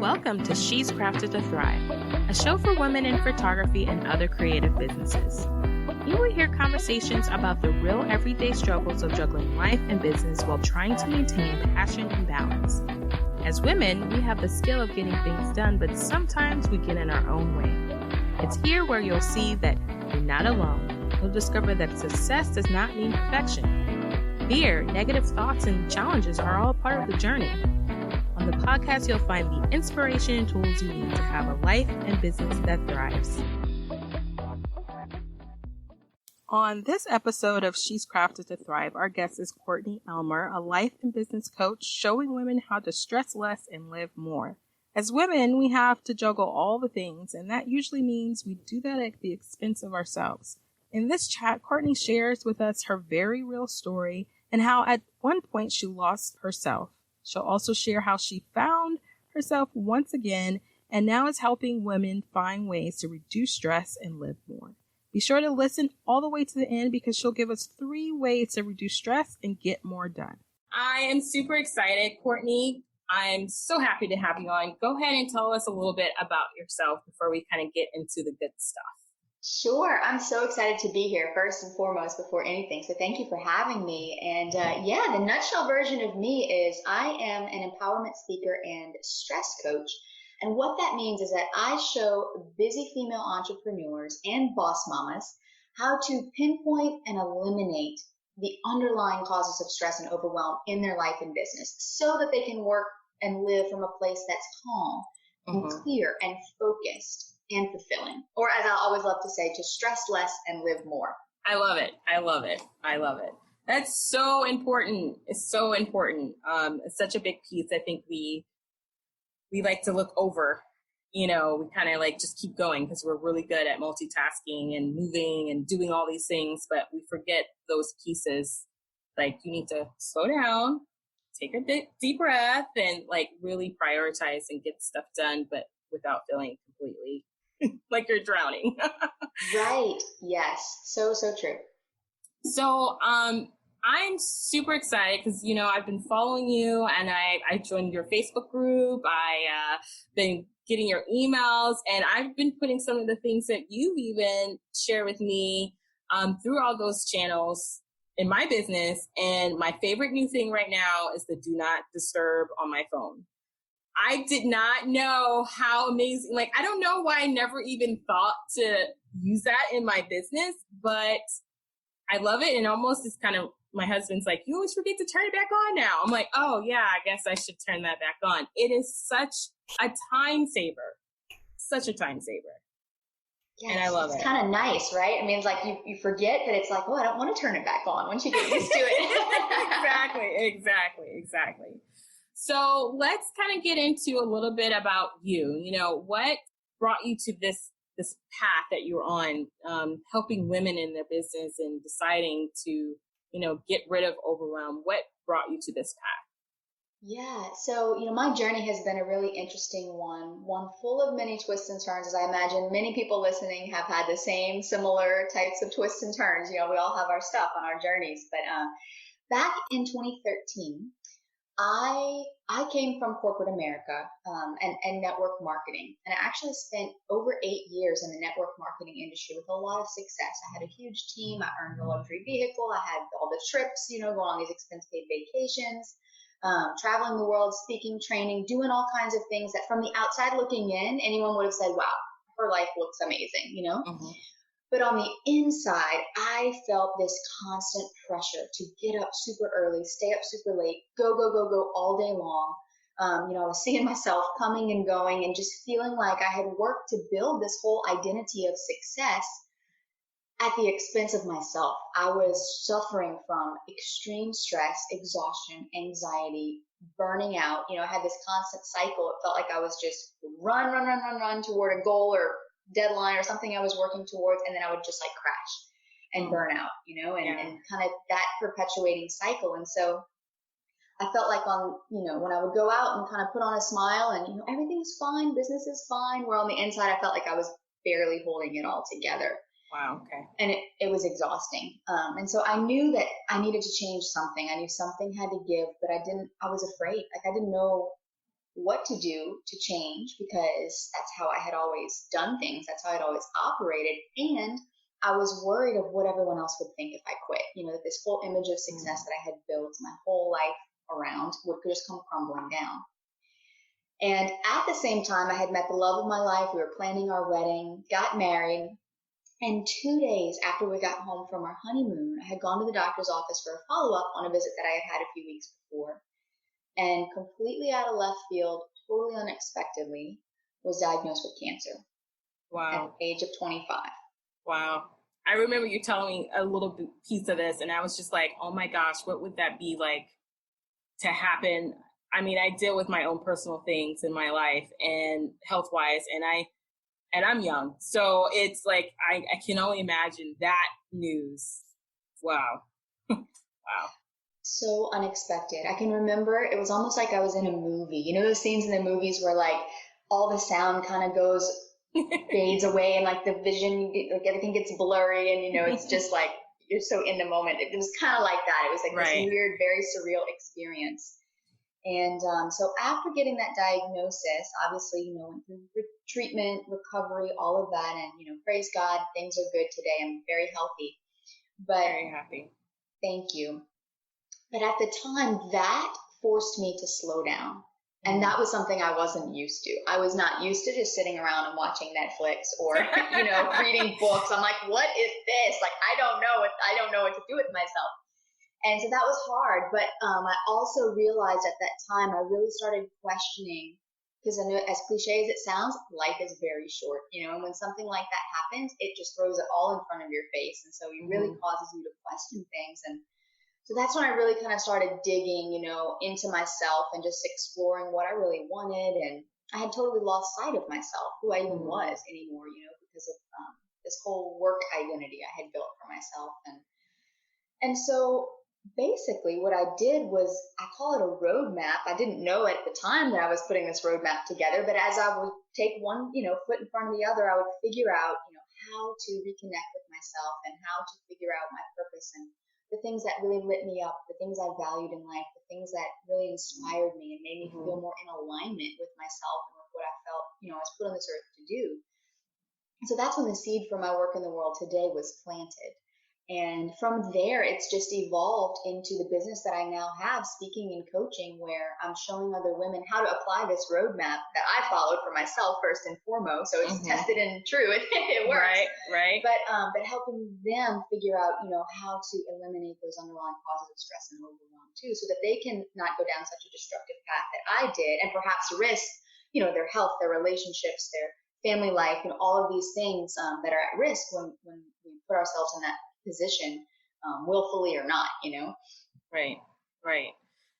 Welcome to She's Crafted to Thrive, a show for women in photography and other creative businesses. You will hear conversations about the real everyday struggles of juggling life and business while trying to maintain passion and balance. As women, we have the skill of getting things done, but sometimes we get in our own way. It's here where you'll see that you're not alone. You'll discover that success does not mean perfection. Fear, negative thoughts, and challenges are all part of the journey. On the podcast, you'll find the inspiration and tools you need to have a life and business that thrives. On this episode of She's Crafted to Thrive, our guest is Courtney Elmer, a life and business coach showing women how to stress less and live more. As women, we have to juggle all the things, and that usually means we do that at the expense of ourselves. In this chat, Courtney shares with us her very real story and how at one point she lost herself. She'll also share how she found herself once again and now is helping women find ways to reduce stress and live more. Be sure to listen all the way to the end because she'll give us 3 ways to reduce stress and get more done. I am super excited. Courtney, I'm so happy to have you on. Go ahead and tell us a little bit about yourself before we kind of get into the good stuff. Sure. I'm so excited to be here first and foremost before anything. So thank you for having me. And the nutshell version of me is I am an empowerment speaker and stress coach. And what that means is that I show busy female entrepreneurs and boss mamas how to pinpoint and eliminate the underlying causes of stress and overwhelm in their life and business so that they can work and live from a place that's calm and clear and focused and fulfilling. Or as I always love to say, to stress less and live more. I love it. I love it. I love it. That's so important. It's so important. It's such a big piece. I think we like to look over, we kind of like just keep going because we're really good at multitasking and moving and doing all these things, but we forget those pieces. Like you need to slow down, take a deep breath and like really prioritize and get stuff done, but without feeling completely like you're drowning. Right. Yes. So true. So, I'm super excited because, I've been following you and I joined your Facebook group. Been getting your emails and I've been putting some of the things that you even share with me, through all those channels in my business. And my favorite new thing right now is the do not disturb on my phone. I did not know how amazing, I don't know why I never even thought to use that in my business, but I love it. And almost it's kind of, my husband's like, you always forget to turn it back on now. I'm like, oh yeah, I guess I should turn that back on. It is such a time saver, such a time saver. Yes, and I love it. It's kind of nice, right? I mean, it's like you forget that it's like, oh, I don't want to turn it back on once you get used to it. Exactly. So let's kind of get into a little bit about you. What brought you to this path that you're on, helping women in their business and deciding to, get rid of overwhelm? What brought you to this path? Yeah. So, my journey has been a really interesting one full of many twists and turns, as I imagine many people listening have had the same similar types of twists and turns. We all have our stuff on our journeys. But back in 2013, I came from corporate America and network marketing, and I actually spent over 8 years in the network marketing industry with a lot of success. I had a huge team. I earned a luxury vehicle. I had all the trips, going on these expense-paid vacations, traveling the world, speaking, training, doing all kinds of things that from the outside looking in, anyone would have said, wow, her life looks amazing, But on the inside, I felt this constant pressure to get up super early, stay up super late, go all day long. I was seeing myself coming and going and just feeling like I had worked to build this whole identity of success at the expense of myself. I was suffering from extreme stress, exhaustion, anxiety, burning out. I had this constant cycle. It felt like I was just run toward a goal or deadline or something I was working towards, and then I would just like crash and burn out, and kind of that perpetuating cycle. And so I felt like when I would go out and kind of put on a smile and, everything's fine, business is fine, where on the inside, I felt like I was barely holding it all together. Wow. Okay. And it was exhausting. And so I knew that I needed to change something. I knew something had to give, but I was afraid. Like I didn't know what to do to change, because that's how I had always done things. That's how I'd always operated. And I was worried of what everyone else would think if I quit. That this whole image of success that I had built my whole life around would just come crumbling down. And at the same time, I had met the love of my life. We were planning our wedding, got married. And 2 days after we got home from our honeymoon, I had gone to the doctor's office for a follow-up on a visit that I had had a few weeks before. And completely out of left field, totally unexpectedly, was diagnosed with cancer. Wow. At the age of 25. Wow. I remember you telling me a little piece of this, and I was just like, oh my gosh, what would that be like to happen? I mean, I deal with my own personal things in my life and health-wise, and I'm young. So it's like, I can only imagine that news. Wow. Wow. So unexpected. I can remember it was almost like I was in a movie. Those scenes in the movies where like all the sound kind of fades away, and like the vision, like everything gets blurry, and it's just like you're so in the moment. It was kind of like that. It was like right. This weird, very surreal experience. And so after getting that diagnosis, obviously, went through treatment, recovery, all of that, and praise God, things are good today. I'm very healthy. But very happy. Thank you. But at the time, that forced me to slow down. And that was something I wasn't used to. I was not used to just sitting around and watching Netflix or, reading books. I'm like, what is this? Like, I don't know what to do with myself. And so that was hard. But I also realized at that time, I really started questioning, because I know, as cliche as it sounds, life is very short, and when something like that happens, it just throws it all in front of your face. And so it really causes you to question things. And so that's when I really kind of started digging, into myself and just exploring what I really wanted. And I had totally lost sight of myself, who I even was anymore, because of this whole work identity I had built for myself. And so basically what I did was, I call it a roadmap. I didn't know at the time that I was putting this roadmap together, but as I would take one, foot in front of the other, I would figure out, how to reconnect with myself and how to figure out my purpose and the things that really lit me up, the things I valued in life, the things that really inspired me and made me feel more in alignment with myself and with what I felt, I was put on this earth to do. And so that's when the seed for my work in the world today was planted. And from there, it's just evolved into the business that I now have, speaking and coaching, where I'm showing other women how to apply this roadmap that I followed for myself first and foremost. So it's tested and true. It works. Right. But helping them figure out, how to eliminate those underlying causes of stress and overwhelm too, so that they can not go down such a destructive path that I did, and perhaps risk, their health, their relationships, their family life, all of these things that are at risk when we put ourselves in that position, willfully or not, Right.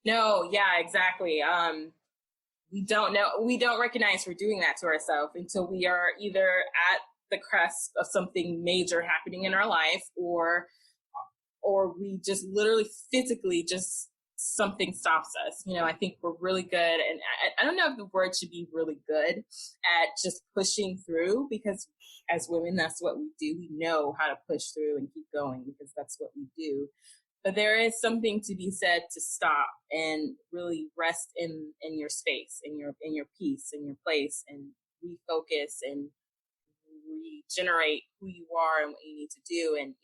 No, yeah, exactly. We don't recognize we're doing that to ourselves until we are either at the crest of something major happening in our life, or we just literally physically just something stops us. I think we're really good, and I don't know if the word should be really good at just pushing through, because as women, that's what we do. We know how to push through and keep going because that's what we do. But there is something to be said to stop and really rest in your space, in your peace, in your place, and refocus and regenerate who you are and what you need to do. And,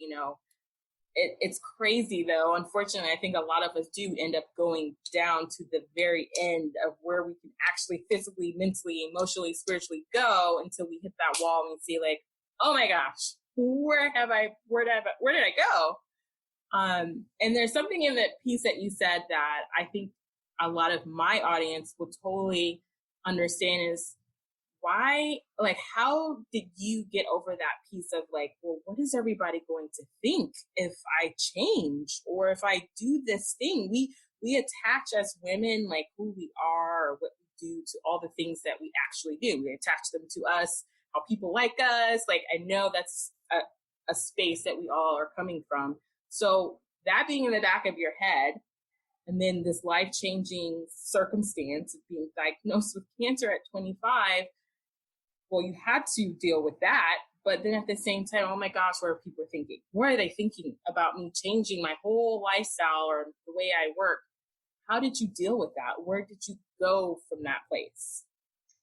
it's crazy though. Unfortunately, I think a lot of us do end up going down to the very end of where we can actually physically, mentally, emotionally, spiritually go, until we hit that wall and see like, oh my gosh, where did I go? And there's something in that piece that you said that I think a lot of my audience will totally understand is why, like, how did you get over that piece of like, well, what is everybody going to think if I change or if I do this thing? We attach as women, like who we are or what we do to all the things that we actually do. We attach them to us, how people like us. Like, I know that's a space that we all are coming from. So that being in the back of your head, and then this life-changing circumstance of being diagnosed with cancer at 25, well, you had to deal with that. But then at the same time, oh my gosh, what are people thinking? What are they thinking about me changing my whole lifestyle or the way I work? how did you deal with that? Where did you go from that place?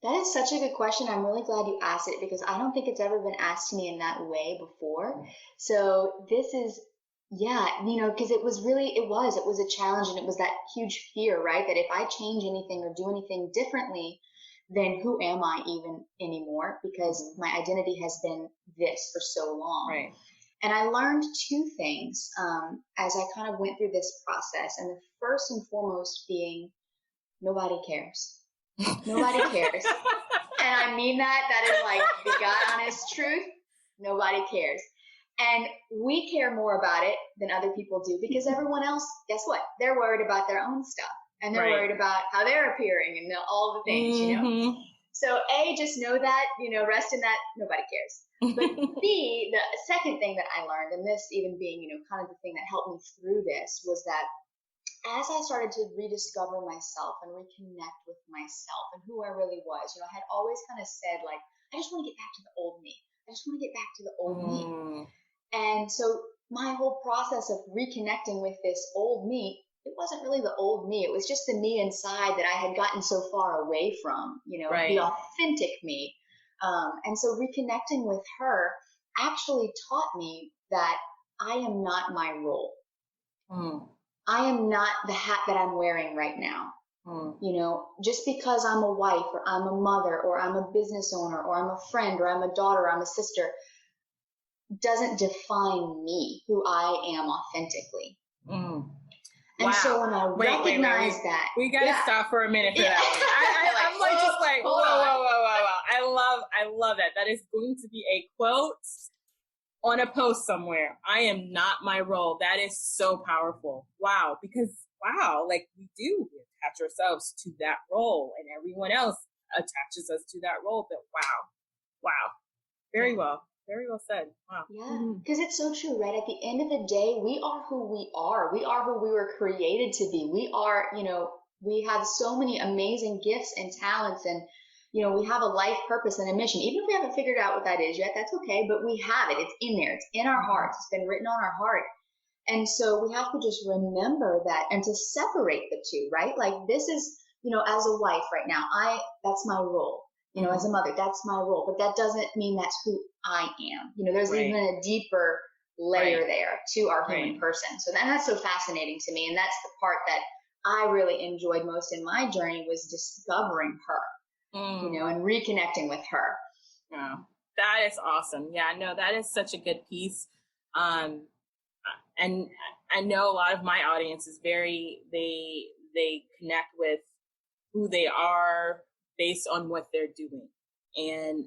That is such a good question. I'm really glad you asked it because I don't think it's ever been asked to me in that way before. So this is, yeah, because it was a challenge, and it was that huge fear, right? That if I change anything or do anything differently, then who am I even anymore? Because my identity has been this for so long. Right. And I learned two things as I kind of went through this process. And the first and foremost being nobody cares. Nobody cares. And I mean that. That is like the God honest truth. Nobody cares. And we care more about it than other people do because everyone else, guess what? They're worried about their own stuff. And they're worried about how they're appearing and all the things, So A, just know that, rest in that, nobody cares. But B, the second thing that I learned, and this even being, kind of the thing that helped me through this, was that as I started to rediscover myself and reconnect with myself and who I really was, I had always kind of said, like, I just want to get back to the old me. I just want to get back to the old me. And so my whole process of reconnecting with this old me, it wasn't really the old me. It was just the me inside that I had gotten so far away from, the authentic me. And so reconnecting with her actually taught me that I am not my role. I am not the hat that I'm wearing right now. Just because I'm a wife or I'm a mother or I'm a business owner or I'm a friend or I'm a daughter or I'm a sister doesn't define me, who I am authentically. And so when I recognize that, we got to stop for a minute for that. I'm like, whoa. I love that. That is going to be a quote on a post somewhere. I am not my role. That is so powerful. Wow. Because like we attach ourselves to that role and everyone else attaches us to that role. But wow. Very well said. Wow. Yeah. Because it's so true, right? At the end of the day, we are who we are. We are who we were created to be. We are, we have so many amazing gifts and talents and, we have a life purpose and a mission. Even if we haven't figured out what that is yet, that's okay. But we have it. It's in there. It's in our hearts. It's been written on our heart. And so we have to just remember that and to separate the two, right? Like this is, as a wife right now, that's my role. As a mother, that's my role. But that doesn't mean that's who I am. There's even a deeper layer there to our human person. So that's so fascinating to me. And that's the part that I really enjoyed most in my journey was discovering her. And reconnecting with her. Yeah, that is awesome. Yeah, no, that is such a good piece. And I know a lot of my audience is they connect with who they are based on what they're doing. And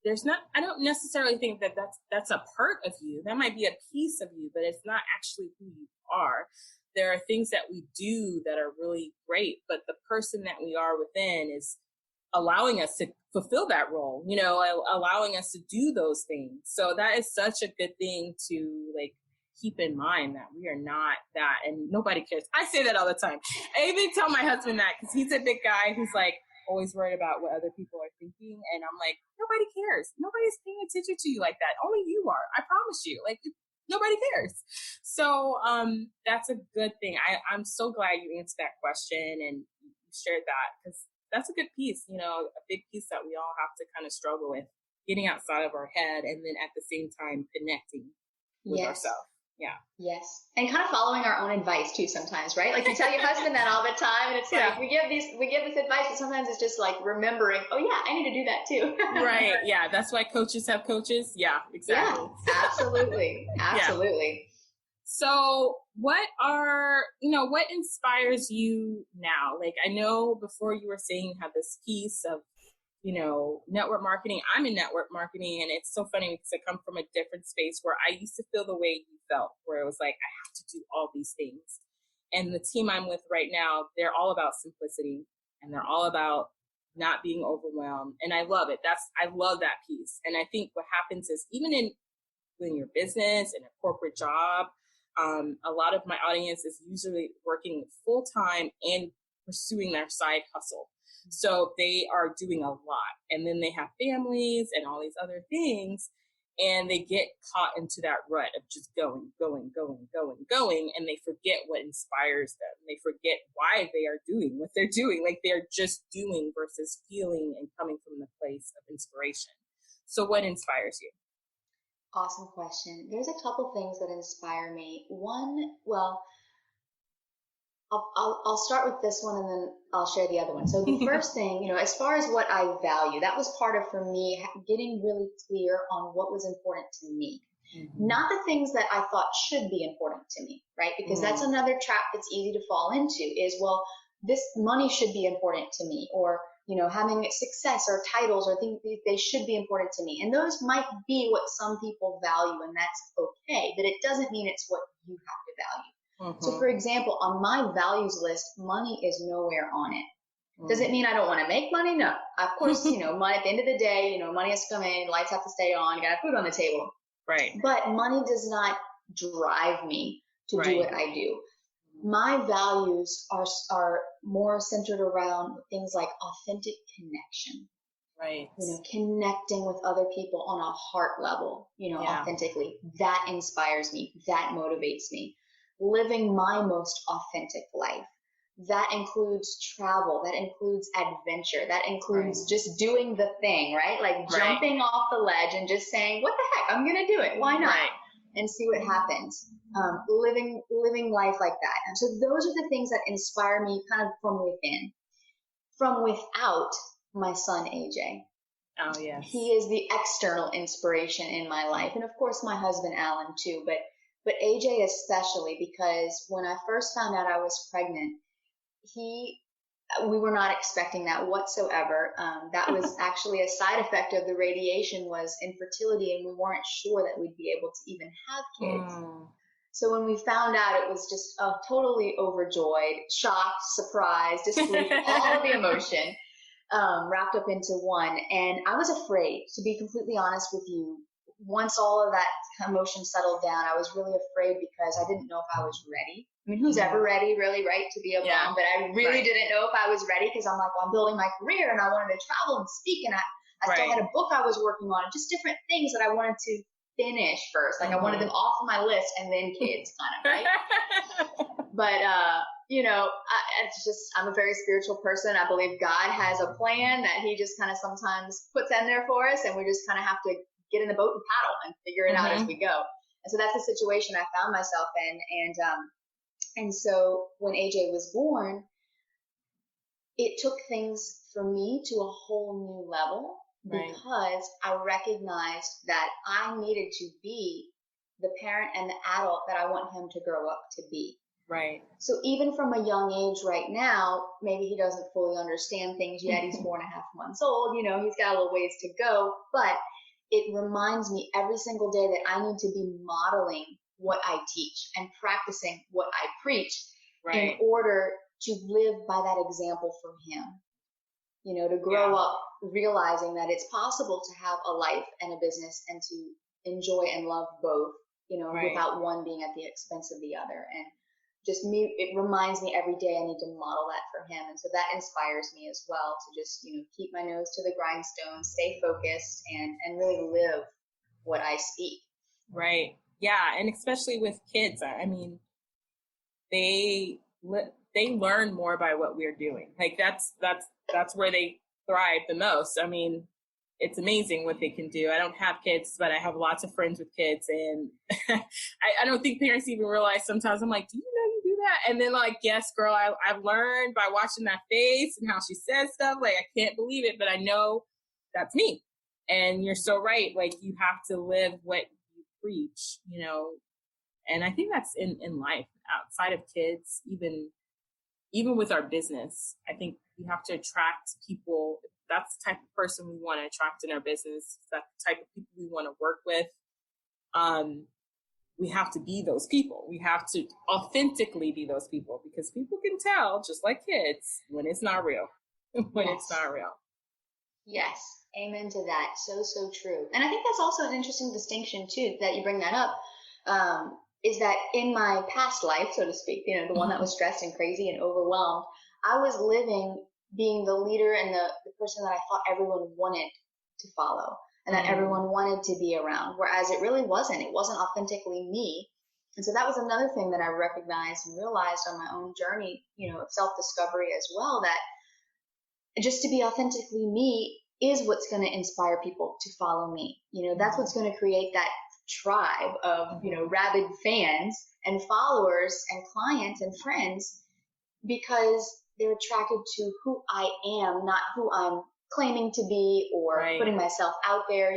I don't necessarily think that that's a part of you. That might be a piece of you, but it's not actually who you are. There are things that we do that are really great, but the person that we are within is allowing us to fulfill that role, allowing us to do those things. So that is such a good thing to keep in mind that we are not that and nobody cares. I say that all the time. I even tell my husband that because he's a big guy who's always worried about what other people are thinking. And I'm like, nobody cares. Nobody's paying attention to you like that. Only you are. I promise you. Nobody cares. So that's a good thing. I'm so glad you answered that question and you shared that because that's a good piece, a big piece that we all have to kind of struggle with, getting outside of our head and then at the same time connecting with ourselves. Yeah. Yes. And kind of following our own advice too sometimes, right? Like you tell your husband that all the time and it's like we give this advice but sometimes it's just like remembering, oh yeah, I need to do that too. Right. Yeah. That's why coaches have coaches. Yeah, exactly. Yeah, absolutely. Absolutely. So what inspires you now? I know before you were saying you had this piece of, network marketing. I'm in network marketing and it's so funny because I come from a different space where I used to feel the way you felt, where it was like, I have to do all these things. And the team I'm with right now, they're all about simplicity and they're all about not being overwhelmed. And I love it. I love that piece. And I think what happens is even in your business and a corporate job, a lot of my audience is usually working full time and pursuing their side hustle. So they are doing a lot and then they have families and all these other things. And they get caught into that rut of just going, and they forget what inspires them. They forget why they are doing what they're doing. Like they're just doing versus feeling and coming from the place of inspiration. So what inspires you? Awesome question. There's a couple things that inspire me. One, well, I'll start with this one and then I'll share the other one. So the first thing, as far as what I value, that was part of, for me, getting really clear on what was important to me. Mm-hmm. Not the things that I thought should be important to me, right? Because that's another trap that's easy to fall into is, well, this money should be important to me, or, having success or titles or things, they should be important to me. And those might be what some people value, and that's okay, but it doesn't mean it's what you have to value. So for example, on my values list, money is nowhere on it. Does it mean I don't want to make money? No. Of course, money at the end of the day, money has to come in, lights have to stay on, you got to have food on the table. Right. But money does not drive me to do what I do. My values are more centered around things like authentic connection. Right. Connecting with other people on a heart level, authentically. That inspires me. That motivates me. Living my most authentic life. That includes travel. That includes adventure. That includes just doing the thing, right? Like jumping off the ledge and just saying, what the heck? I'm going to do it. Why not? Right. And see what happens. Living life like that. And so those are the things that inspire me kind of from within. From without, my son, AJ. Oh, yes. He is the external inspiration in my life. And of course, my husband, Alan, too. But AJ especially, because when I first found out I was pregnant, we were not expecting that whatsoever. That was actually a side effect of the radiation, was infertility, and we weren't sure that we'd be able to even have kids. So when we found out, it was just totally overjoyed, shocked, surprised, disbelief, all of the emotion wrapped up into one. And I was afraid, to be completely honest with you. Once all of that emotion settled down, I was really afraid because I didn't know if I was ready. I mean, who's ever ready, really, right, to be a mom? But I really didn't know if I was ready, because I'm like, well, I'm building my career and I wanted to travel and speak, and I still had a book I was working on, just different things that I wanted to finish first. Like I wanted them off of my list and then kids, kind of, right? But, I'm a very spiritual person. I believe God has a plan that he just kind of sometimes puts in there for us, and we just kind of have to get in the boat and paddle and figure it out as we go. And so that's the situation I found myself in. And so when AJ was born, it took things for me to a whole new level, because I recognized that I needed to be the parent and the adult that I want him to grow up to be. Right. So even from a young age right now, maybe he doesn't fully understand things yet. He's 4.5 months old. He's got a little ways to go, but it reminds me every single day that I need to be modeling what I teach and practicing what I preach in order to live by that example for him. To grow up realizing that it's possible to have a life and a business and to enjoy and love both, without one being at the expense of the other. And it reminds me every day I need to model that for him. And so that inspires me as well to just, keep my nose to the grindstone, stay focused, and really live what I speak. Right. Yeah. And especially with kids, I mean, they learn more by what we're doing. Like that's where they thrive the most. I mean, it's amazing what they can do. I don't have kids, but I have lots of friends with kids, and I don't think parents even realize sometimes. I'm like, do you know you do that? And then like, yes, girl, I've learned by watching that face and how she says stuff. Like, I can't believe it, but I know that's me. And you're so right. Like, you have to live what you preach, and I think that's in life outside of kids, even with our business. I think we have to attract people. That's the type of person we want to attract in our business. That's the type of people we want to work with. We have to be those people. We have to authentically be those people, because people can tell, just like kids, when it's not real. It's not real. Yes. Amen to that. So, so true. And I think that's also an interesting distinction too, that you bring that up, is that in my past life, so to speak, the one that was stressed and crazy and overwhelmed, I was living being the leader and the person that I thought everyone wanted to follow. and that everyone wanted to be around, whereas it really wasn't. It wasn't authentically me. And so that was another thing that I recognized and realized on my own journey, of self-discovery as well, that just to be authentically me is what's going to inspire people to follow me. That's what's going to create that tribe of, rabid fans and followers and clients and friends, because they're attracted to who I am, not who I'm claiming to be or putting myself out there,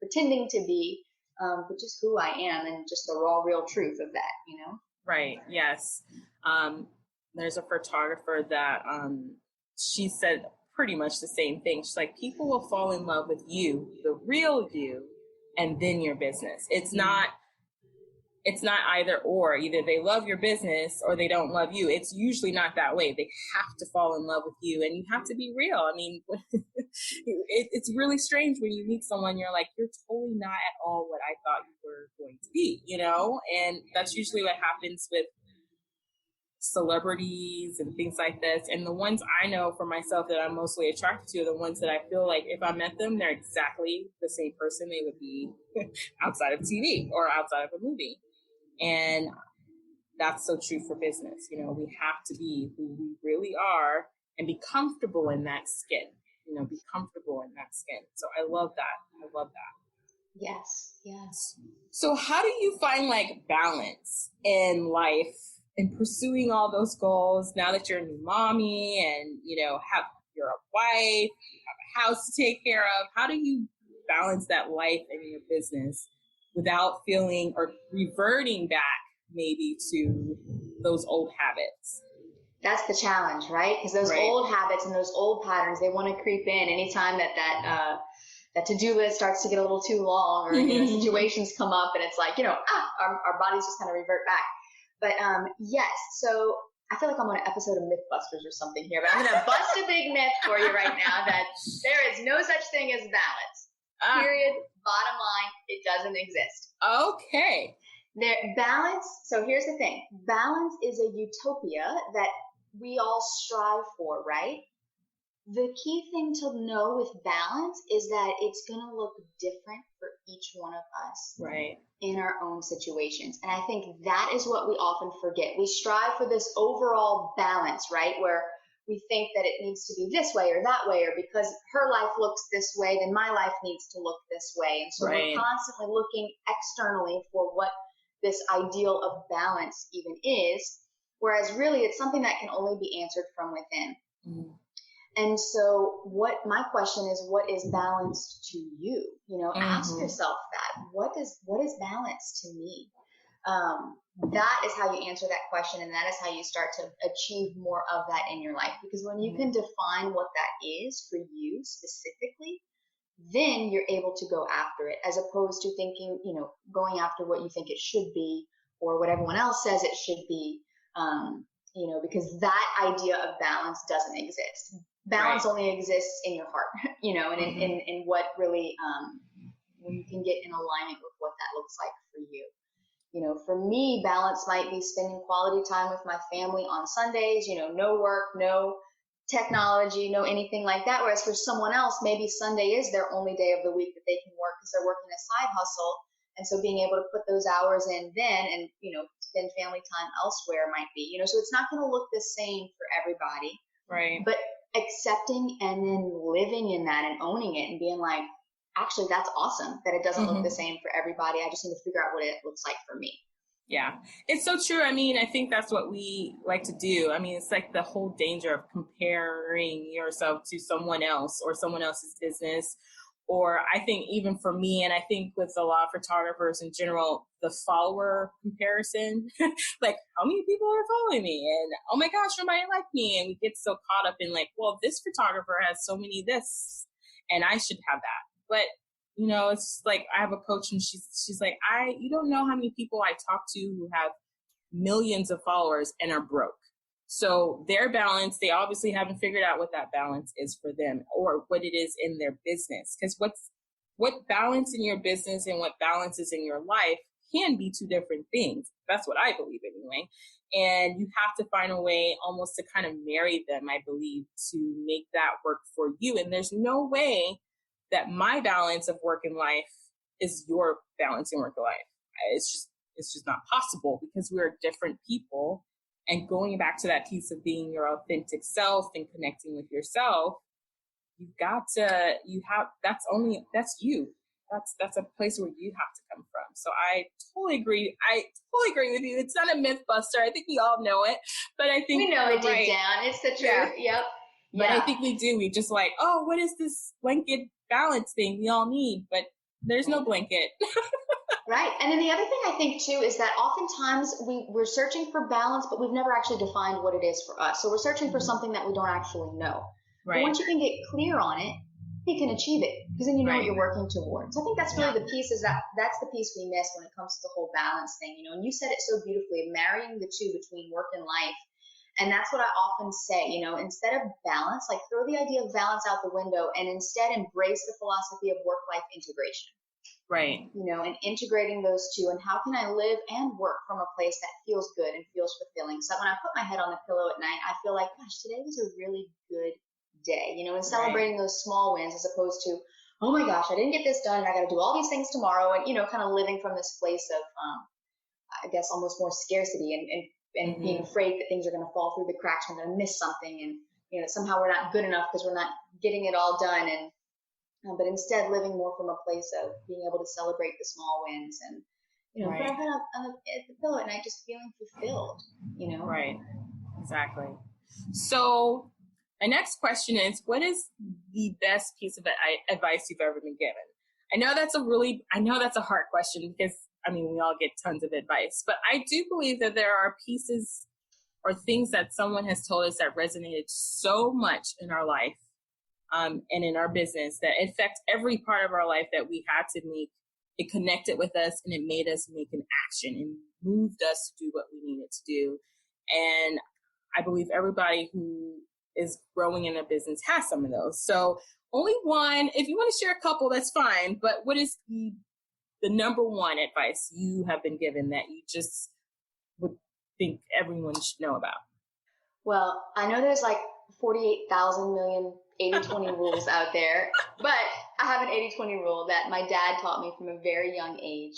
pretending to be, but just who I am and just the raw, real truth of that, Right. Yes. There's a photographer that she said pretty much the same thing. She's like, people will fall in love with you, the real you, and then your business. It's not either or. Either they love your business or they don't love you. It's usually not that way. They have to fall in love with you, and you have to be real. I mean, it's really strange when you meet someone, you're like, you're totally not at all what I thought you were going to be, and that's usually what happens with celebrities and things like this. And the ones I know for myself that I'm mostly attracted to are the ones that I feel like if I met them, they're exactly the same person they would be outside of TV or outside of a movie. And that's so true for business. We have to be who we really are and be comfortable in that skin, be comfortable in that skin. So I love that. I love that. Yes. Yes. So how do you find balance in life and pursuing all those goals now that you're a new mommy and, you're a wife, you have a house to take care of? How do you balance that life and your business without feeling or reverting back maybe to those old habits? That's the challenge, right? Because those old habits and those old patterns, they want to creep in anytime that to-do list starts to get a little too long, or situations come up and it's like, our bodies just kind of revert back. But yes, so I feel like I'm on an episode of Mythbusters or something here, but I'm going to bust a big myth for you right now that there is no such thing as balance. Period. Bottom line, it doesn't exist. Okay. Balance. So here's the thing. Balance is a utopia that we all strive for, right? The key thing to know with balance is that it's going to look different for each one of us. Right. In our own situations. And I think that is what we often forget. We strive for this overall balance, right? Where we think that it needs to be this way or that way, or because her life looks this way, then my life needs to look this way. And so we're constantly looking externally for what this ideal of balance even is, whereas really it's something that can only be answered from within. Mm. And so my question is, what is balance to you? Ask yourself that. What is balance to me? That is how you answer that question, and that is how you start to achieve more of that in your life. Because when you can define what that is for you specifically, then you're able to go after it, as opposed to thinking, going after what you think it should be or what everyone else says it should be, because that idea of balance doesn't exist. Balance only exists in your heart, and in what really, when you can get in alignment with what that looks like for you. For me, balance might be spending quality time with my family on Sundays, no work, no technology, no anything like that. Whereas for someone else, maybe Sunday is their only day of the week that they can work because they're working a side hustle. And so being able to put those hours in then and, spend family time elsewhere might be, so it's not going to look the same for everybody. Right. But accepting and then living in that and owning it and being like, actually, that's awesome that it doesn't look the same for everybody. I just need to figure out what it looks like for me. Yeah, it's so true. I mean, I think that's what we like to do. I mean, it's like the whole danger of comparing yourself to someone else or someone else's business. Or I think even for me, and I think with a lot of photographers in general, the follower comparison, like how many people are following me? And oh my gosh, nobody like me. And we get so caught up in like, well, this photographer has so many this and I should have that. But it's like I have a coach and she's like, you don't know how many people I talk to who have millions of followers and are broke. So their balance, they obviously haven't figured out what that balance is for them or what it is in their business. Because what balance in your business and what balance is in your life can be two different things. That's what I believe anyway. And you have to find a way almost to kind of marry them, I believe, to make that work for you. And there's no way that my balance of work and life is your balance in work and life. It's just not possible because we're different people. And going back to that piece of being your authentic self and connecting with yourself, that's you. That's a place where you have to come from. So I totally agree. I totally agree with you. It's not a myth buster. I think we all know it, but I think we know it deep down. It's the truth. Yeah. Yep. But I think we do. We just like, oh, what is this blanket balance thing we all need? But there's no blanket. Right. And then the other thing I think too is that oftentimes we're searching for balance, but we've never actually defined what it is for us. So we're searching for something that we don't actually know. Right. But once you can get clear on it, you can achieve it because then you know what you're working towards. I think that's really the piece that's the piece we miss when it comes to the whole balance thing, you know, and you said it so beautifully, marrying the two between work and life. And that's what I often say, you know, instead of balance, like throw the idea of balance out the window and instead embrace the philosophy of work-life integration. Right. You know, and integrating those two and how can I live and work from a place that feels good and feels fulfilling. So when I put my head on the pillow at night, I feel like, gosh, today was a really good day, you know, and celebrating those small wins as opposed to, oh my gosh, I didn't get this done and I got to do all these things tomorrow. And, you know, kind of living from this place of, I guess, almost more scarcity and being afraid that things are going to fall through the cracks. We're going to miss something and, you know, somehow we're not good enough because we're not getting it all done. And, but instead living more from a place of being able to celebrate the small wins and, you know, put our head up at the pillow at night just feeling fulfilled, you know? Right. Exactly. So my next question is, what is the best piece of advice you've ever been given? I know that's a hard question because, I mean, we all get tons of advice, but I do believe that there are pieces or things that someone has told us that resonated so much in our life and in our business that affect every part of our life that we had to make it connected with us and it made us make an action and moved us to do what we needed to do. And I believe everybody who is growing in a business has some of those. So only one, if you want to share a couple, that's fine. But what is the number one advice you have been given that you just would think everyone should know about? Well, I know there's like 48,000 million 80-20 rules out there, but I have an 80-20 rule that my dad taught me from a very young age.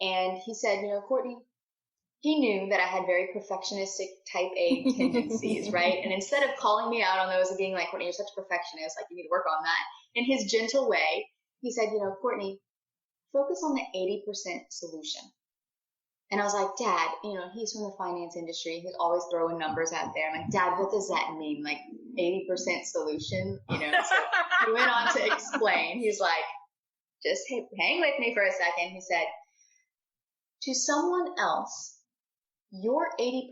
And he said, you know, Courtney, he knew that I had very perfectionistic type A tendencies, right? And instead of calling me out on those and being like, Courtney, you're such a perfectionist, like you need to work on that, in his gentle way, he said, you know, Courtney, focus on the 80% solution. And I was like, Dad, you know, he's from the finance industry. He's always throwing numbers out there. I'm like, Dad, what does that mean? Like 80% solution, you know? So he went on to explain. He's like, just hang with me for a second. He said, to someone else, your 80%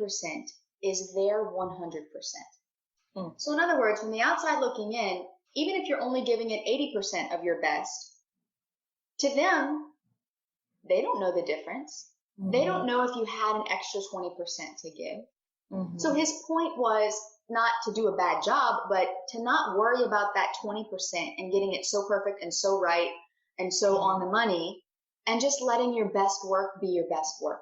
is their 100%. So in other words, from the outside looking in, even if you're only giving it 80% of your best, to them, they don't know the difference. They don't know if you had an extra 20% to give. So his point was not to do a bad job, but to not worry about that 20% and getting it so perfect and so right and so on the money and just letting your best work be your best work.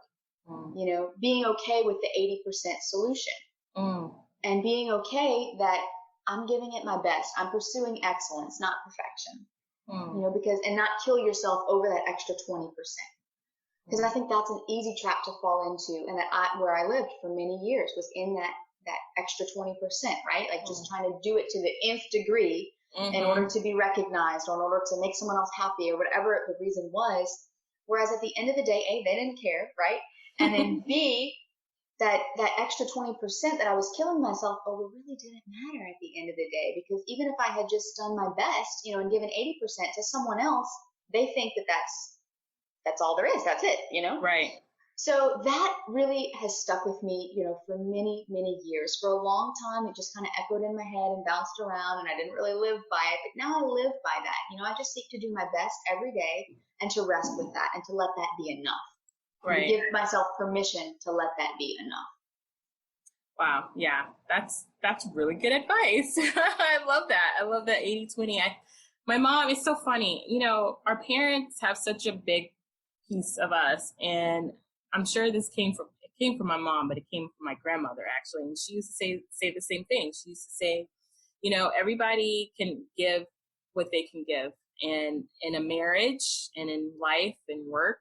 You know, being okay with the 80% solution and being okay that I'm giving it my best. I'm pursuing excellence, not perfection, you know, because, and not kill yourself over that extra 20%. Because I think that's an easy trap to fall into. And that where I lived for many years was in that extra 20%, right? Like just trying to do it to the nth degree in order to be recognized or in order to make someone else happy or whatever the reason was. Whereas at the end of the day, A, they didn't care, right? And then B, that extra 20% that I was killing myself over really didn't matter at the end of the day. Because even if I had just done my best, you know, and given 80% to someone else, they think that that's all there is. That's it, you know? Right. So that really has stuck with me, you know, for many, many years. For a long time, it just kind of echoed in my head and bounced around, and I didn't really live by it. But now I live by that. You know, I just seek to do my best every day and to rest with that and to let that be enough. Right. To give myself permission to let that be enough. Wow. Yeah. That's really good advice. I love that. I love that 80-20. My mom is so funny. You know, our parents have such a big piece of us, and I'm sure this came from my mom, but it came from my grandmother actually. And she used to say the same thing. She used to say, you know, everybody can give what they can give, And in a marriage and in life and work,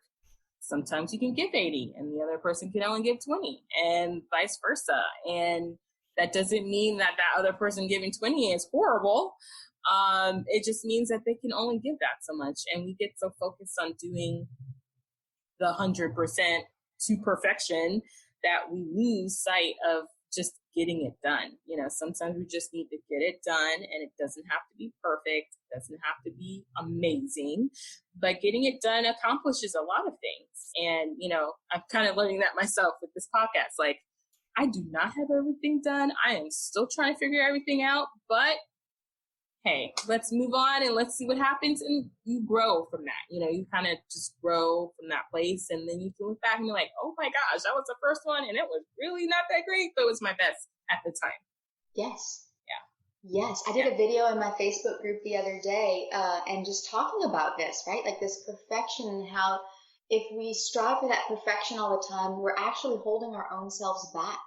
sometimes you can give 80 and the other person can only give 20 and vice versa. And that doesn't mean that that other person giving 20 is horrible. It just means that they can only give that so much. And we get so focused on doing the 100% to perfection that we lose sight of just getting it done. Sometimes we just need to get it done, and it doesn't have to be perfect. It doesn't have to be amazing, but getting it done accomplishes a lot of things. And, I'm kind of learning that myself with this podcast. Like, I do not have everything done. I am still trying to figure everything out, but hey, let's move on and let's see what happens. And you grow from that. You kind of just grow from that place. And then you can look back and be like, oh my gosh, that was the first one. And it was really not that great, but it was my best at the time. Yes. Yeah. Yes. I did a video in my Facebook group the other day and just talking about this, right? Like this perfection and how if we strive for that perfection all the time, we're actually holding our own selves back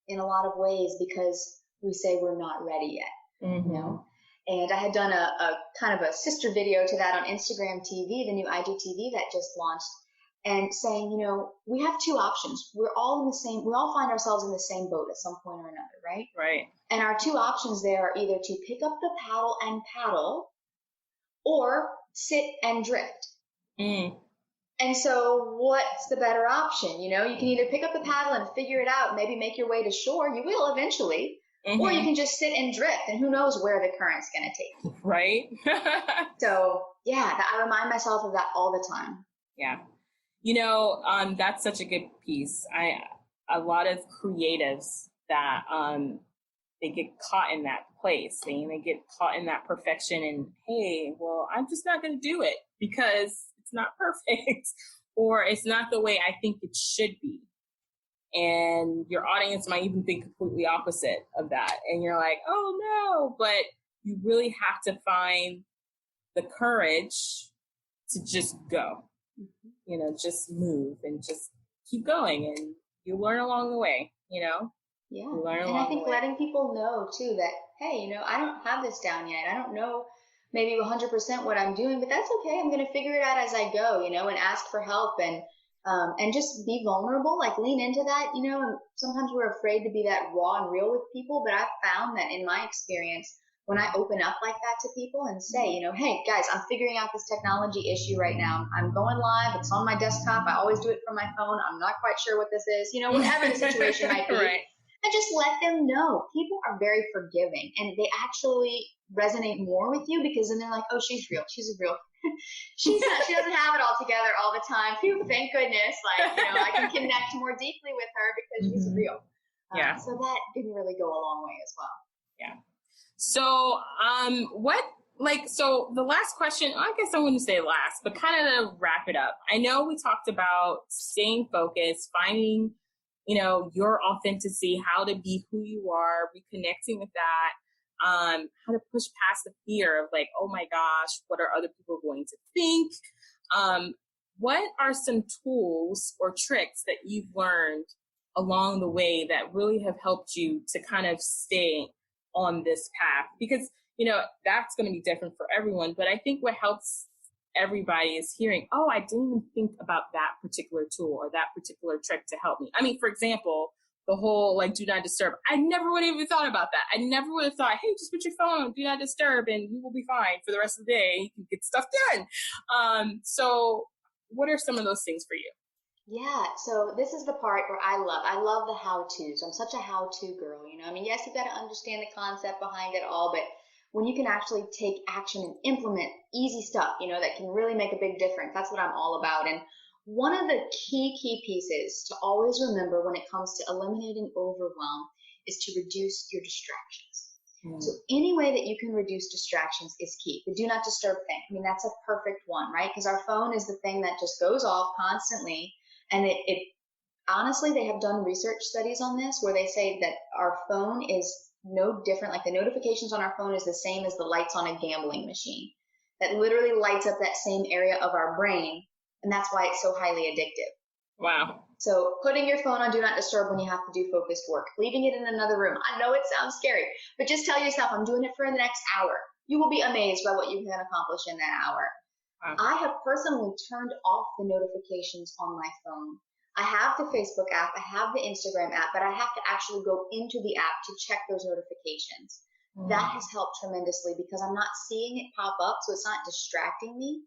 in a lot of ways because we say we're not ready yet, Mm-hmm. And I had done a kind of a sister video to that on Instagram TV, the new IGTV that just launched, and saying, we have two options. We all find ourselves in the same boat at some point or another, right? Right. And our two options there are either to pick up the paddle and paddle or sit and drift. Mm. And so what's the better option? You can either pick up the paddle and figure it out, maybe make your way to shore. You will eventually. Mm-hmm. Or you can just sit and drift, and who knows where the current's going to take you. Right. So, yeah, I remind myself of that all the time. Yeah. That's such a good piece. A lot of creatives that they get caught in that place. They get caught in that perfection and, hey, well, I'm just not going to do it because it's not perfect or it's not the way I think it should be. And your audience might even think completely opposite of that. And you're like, oh no, but you really have to find the courage to just go, just move and just keep going, and you learn along the way, Yeah. And I think letting people know too that, hey, I don't have this down yet. I don't know maybe 100% what I'm doing, but that's okay. I'm going to figure it out as I go, and ask for help and just be vulnerable, like lean into that, and sometimes we're afraid to be that raw and real with people, but I've found that in my experience, when I open up like that to people and say, hey guys, I'm figuring out this technology issue right now. I'm going live. It's on my desktop. I always do it from my phone. I'm not quite sure what this is, whatever the situation might be. Right. And just let them know. People are very forgiving and they actually resonate more with you because then they're like, oh, she's real. She's a real she doesn't have it all together all the time. Phew, thank goodness. I can connect more deeply with her because she's real. Yeah. So that can really go a long way as well. Yeah. So, so the last question, I guess I wouldn't say last, but kind of to wrap it up. I know we talked about staying focused, finding, your authenticity, how to be who you are, reconnecting with that. How to push past the fear of like, oh my gosh, what are other people going to think? What are some tools or tricks that you've learned along the way that really have helped you to kind of stay on this path? Because, that's going to be different for everyone. But I think what helps everybody is hearing, oh, I didn't even think about that particular tool or that particular trick to help me. I mean, for example, the whole do not disturb. I never would have even thought about that. I never would have thought, hey, just put your phone on do not disturb and you will be fine for the rest of the day. You can get stuff done. So what are some of those things for you? Yeah. So this is the part where I love the how-tos. I'm such a how-to girl, yes, you've got to understand the concept behind it all, but when you can actually take action and implement easy stuff, that can really make a big difference. That's what I'm all about. And one of the key pieces to always remember when it comes to eliminating overwhelm is to reduce your distractions. So any way that you can reduce distractions is key. The do not disturb thing. I mean, that's a perfect one, right? Because our phone is the thing that just goes off constantly. And it honestly, they have done research studies on this where they say that our phone is no different. Like the notifications on our phone is the same as the lights on a gambling machine. That literally lights up that same area of our brain. And that's why it's so highly addictive. Wow. So putting your phone on do not disturb when you have to do focused work, leaving it in another room. I know it sounds scary, but just tell yourself, I'm doing it for the next hour. you will be amazed by what you can accomplish in that hour. Wow. I have personally turned off the notifications on my phone. I have the Facebook app, I have the Instagram app, but I have to actually go into the app to check those notifications. That has helped tremendously because I'm not seeing it pop up, so it's not distracting me.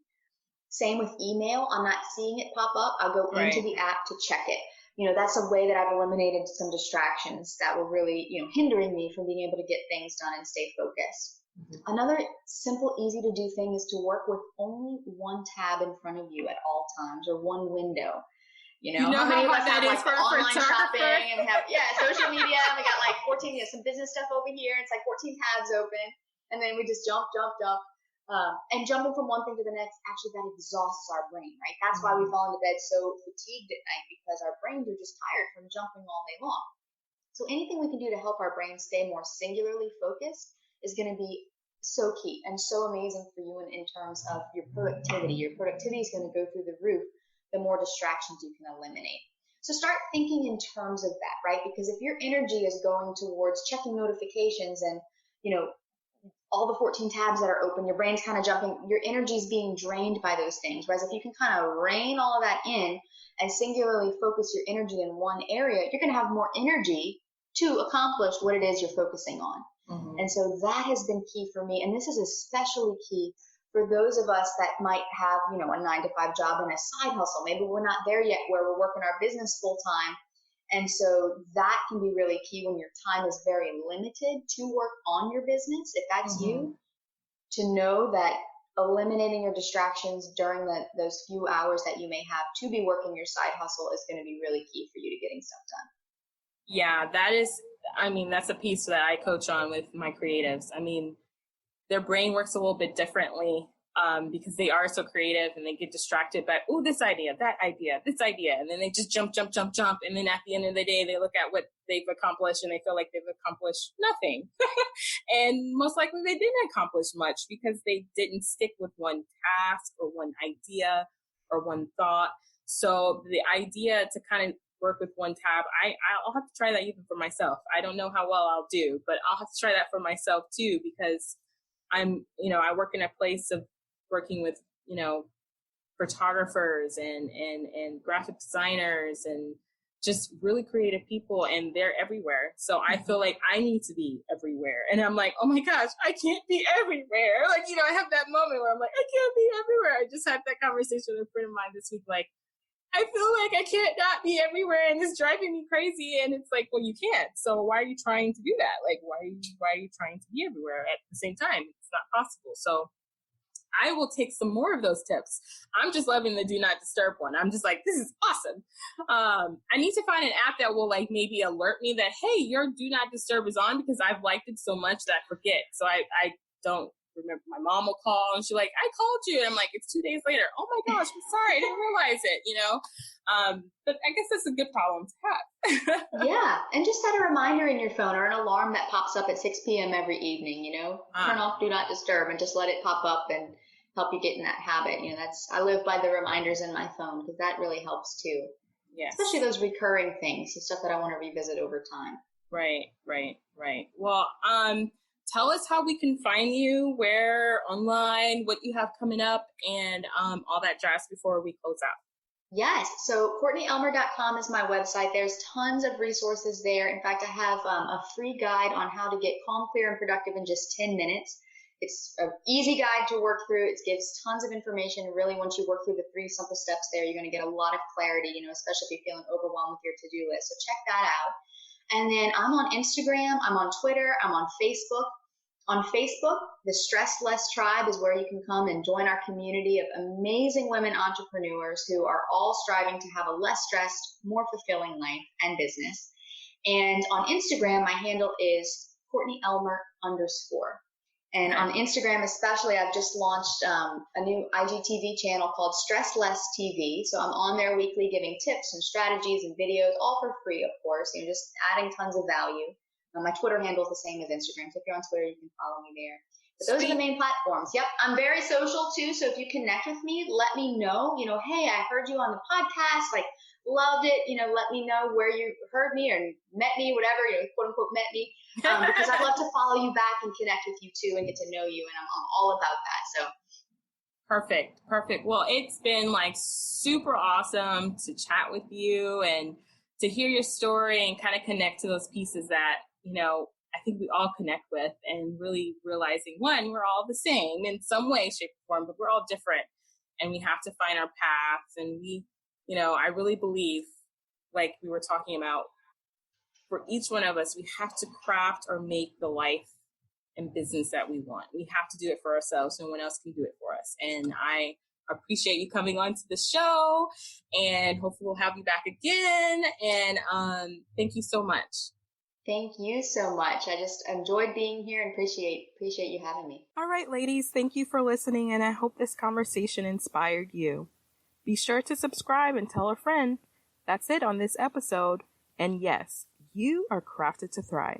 Same with email. I'm not seeing it pop up. I'll go into the app to check it. That's a way that I've eliminated some distractions that were really, hindering me from being able to get things done and stay focused. Mm-hmm. Another simple, easy to do thing is to work with only one tab in front of you at all times, or one window. How many of us have like online shopping and we have, social media, and we got like 14, some business stuff over here. It's like 14 tabs open, and then we just jump. And jumping from one thing to the next, actually that exhausts our brain, right? That's why we fall into bed so fatigued at night, because our brains are just tired from jumping all day long. So anything we can do to help our brain stay more singularly focused is going to be so key and so amazing for you in terms of your productivity. Your productivity is going to go through the roof the more distractions you can eliminate. So start thinking in terms of that, right? Because if your energy is going towards checking notifications and, all the 14 tabs that are open, your brain's kind of jumping, your energy is being drained by those things. Whereas if you can kind of rein all of that in and singularly focus your energy in one area, you're going to have more energy to accomplish what it is you're focusing on. Mm-hmm. And so that has been key for me. And this is especially key for those of us that might have, a 9-to-5 job and a side hustle. Maybe we're not there yet where we're working our business full time. And so that can be really key when your time is very limited to work on your business. If that's you, to know that eliminating your distractions during those few hours that you may have to be working your side hustle is going to be really key for you to getting stuff done. Yeah, that's a piece that I coach on with my creatives. Their brain works a little bit differently because they are so creative and they get distracted by, this idea, that idea, this idea. And then they just jump. And then at the end of the day, they look at what they've accomplished and they feel like they've accomplished nothing. And most likely they didn't accomplish much because they didn't stick with one task or one idea or one thought. So the idea to kind of work with one tab, I'll have to try that even for myself. I don't know how well I'll do, but I'll have to try that for myself too, because I work in a place of working with, photographers and graphic designers and just really creative people, and they're everywhere. So I feel like I need to be everywhere. And I'm like, oh my gosh, I can't be everywhere. I have that moment where I'm like, I can't be everywhere. I just had that conversation with a friend of mine this week. Like, I feel like I can't not be everywhere and it's driving me crazy. And it's like, well, you can't. So why are you trying to do that? Like, why are you trying to be everywhere at the same time? It's not possible. So I will take some more of those tips. I'm just loving the do not disturb one. I'm just like, this is awesome. I need to find an app that will like maybe alert me that, hey, your do not disturb is on, because I've liked it so much that I forget. So I don't remember. My mom will call and she's like, I called you. And I'm like, it's 2 days later. Oh my gosh, I'm sorry. I didn't realize it, but I guess that's a good problem to have. Yeah. And just set a reminder in your phone or an alarm that pops up at 6 p.m. every evening, turn off do not disturb and just let it pop up and help you get in that habit. I live by the reminders in my phone because that really helps too. Yeah. Especially those recurring things, the stuff that I want to revisit over time. Right. Well, tell us how we can find you, where, online, what you have coming up, and all that jazz before we close out. Yes. So CourtneyElmer.com is my website. There's tons of resources there. In fact, I have a free guide on how to get calm, clear, and productive in just 10 minutes. It's an easy guide to work through. It gives tons of information. Really, once you work through the 3 simple steps there, you're going to get a lot of clarity, especially if you're feeling overwhelmed with your to-do list. So check that out. And then I'm on Instagram. I'm on Twitter. I'm on Facebook. On Facebook, the Stress Less Tribe is where you can come and join our community of amazing women entrepreneurs who are all striving to have a less stressed, more fulfilling life and business. And on Instagram, my handle is Courtney Elmer _. And on Instagram especially, I've just launched a new IGTV channel called Stress Less TV. So I'm on there weekly giving tips and strategies and videos, all for free, of course, just adding tons of value. My Twitter handle is the same as Instagram. So if you're on Twitter, you can follow me there. But those are the main platforms. Yep. I'm very social too. So if you connect with me, let me know, hey, I heard you on the podcast. Like, loved it. Let me know where you heard me or met me, whatever, quote unquote met me, because I'd love to follow you back and connect with you too and get to know you. And I'm all about that. So. Perfect. Well, it's been like super awesome to chat with you and to hear your story and kind of connect to those pieces that, I think we all connect with, and really realizing, one, we're all the same in some way, shape, or form, but we're all different and we have to find our paths. And I really believe, like we were talking about, for each one of us, we have to craft or make the life and business that we want. We have to do it for ourselves. No one else can do it for us. And I appreciate you coming on to the show, and hopefully we'll have you back again. And thank you so much. Thank you so much. I just enjoyed being here and appreciate you having me. All right, ladies, thank you for listening, and I hope this conversation inspired you. Be sure to subscribe and tell a friend. That's it on this episode. And yes, you are crafted to thrive.